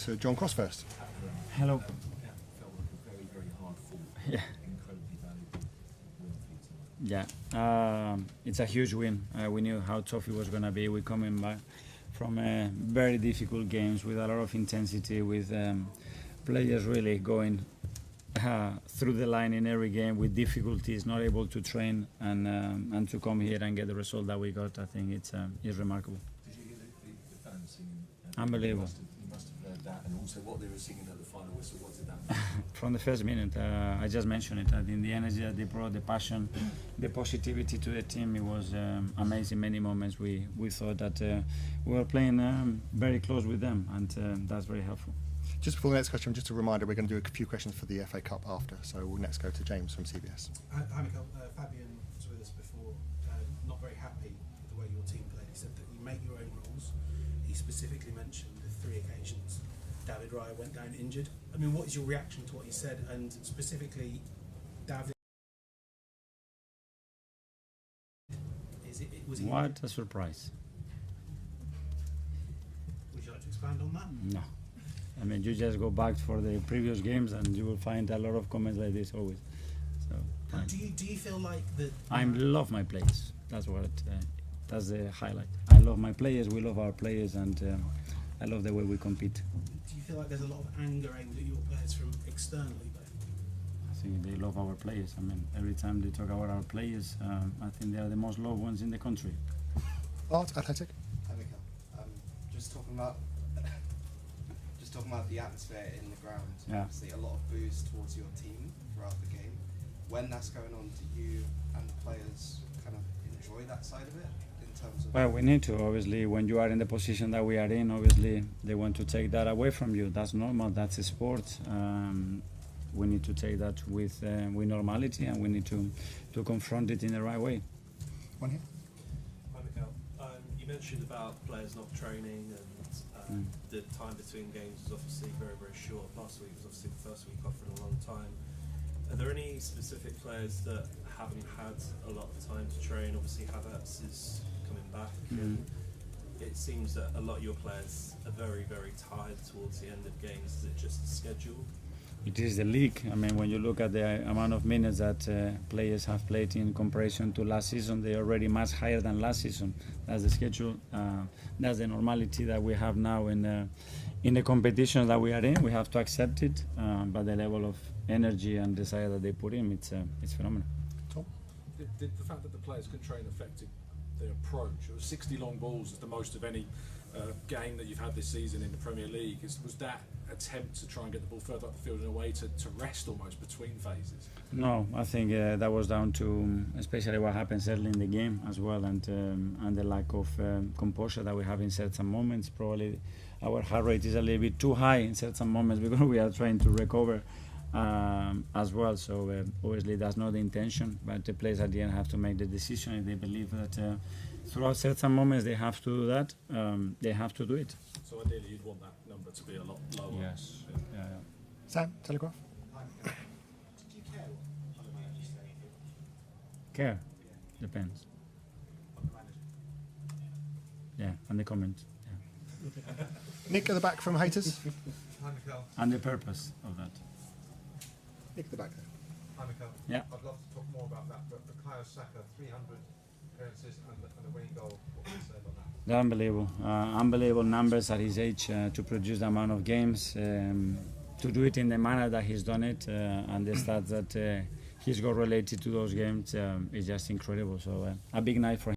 So John Cross first. Hello. Felt like a very, very hard fought, Yeah. incredibly valuable win for you tonight. Yeah, it's a huge win. We knew how tough it was going to be. We're coming back from very difficult games with a lot of intensity, with players really going through the line in every game with difficulties, not able to train, and to come here and get the result that we got. I think it's remarkable. Did you hear the fans singing? Unbelievable. You must have heard that, and also what they were singing at the final whistle. What did that mean? From the first minute, I just mentioned it. I think the energy that they brought, the passion, the positivity to the team, it was amazing. Many moments we thought that we were playing very close with them, and that's very helpful. Just before the next question, just a reminder, we're going to do a few questions for the FA Cup after, so we'll next go to James from CBS. Hi Mikel, Fabian was with us before, not very happy with the way your team played. He said that you make your own rules. He specifically mentioned the 3 occasions David Raya went down injured. I mean, what is your reaction to what he said, and specifically David? Was he What a surprise. Would you like to expand on that? No. I mean, you just go back for the previous games and you will find a lot of comments like this always. So Do you feel like that? I love my players. That's that's the highlight. I love my players. We love our players, and I love the way we compete. Do you feel like there's a lot of anger aimed at your players from externally, though? I think they love our players. I mean, every time they talk about our players, I think they are the most loved ones in the country. Art, Athletic. Hi Mikel. Just talking about the atmosphere in the ground. Yeah. Obviously, a lot of boos towards your team throughout the game. When that's going on, do you and the players kind of enjoy that side of it in terms of? Well, we need to. Obviously, when you are in the position that we are in, obviously they want to take that away from you. That's normal. That's a sport. We need to take that with normality, and we need to confront it in the right way. One here. Hi Mikel. You mentioned about players not training, and the time between games was obviously very, very short. Last week was obviously the first week off in a long time. Are there any specific players that haven't had a lot of time to train? Obviously Havertz is coming back, and it seems that a lot of your players are very, very tired towards the end of games. Is it just the schedule? It is the league. I mean, when you look at the amount of minutes that players have played in comparison to last season, they're already much higher than last season. That's the schedule. That's the normality that we have now in the competition that we are in. We have to accept it, but the level of energy and desire that they put in, it's phenomenal. Tom. Did the fact that the players could train affected their approach? It was 60 long balls is the most of any game that you've had this season in the Premier League. Was that attempt to try and get the ball further up the field in a way to rest almost between phases? No, I think that was down to especially what happens early in the game as well, and the lack of composure that we have in certain moments. Probably our heart rate is a little bit too high in certain moments because we are trying to recover as well. So obviously that's not the intention, but the players at the end have to make the decision. If they believe that throughout certain moments they have to do that, they have to do it. So ideally you'd want that number to be a lot lower. Yes. Yeah. Sam, Telegraph. Did you care what other managers say? Care depends. On the manager? Yeah, and the comment. Yeah. Nick at the back from Haters. Hi Mikel. And the purpose of that. Nick at the back there. Hi Mikel. Yeah. I'd love to talk more about that, but for Bukayo Saka, 300 appearances and the winning goal, what can you say about that? They're unbelievable. Unbelievable numbers at his age to produce the amount of games, to do it in the manner that he's done it, and the stats that he's got related to those games is just incredible. So a big night for him.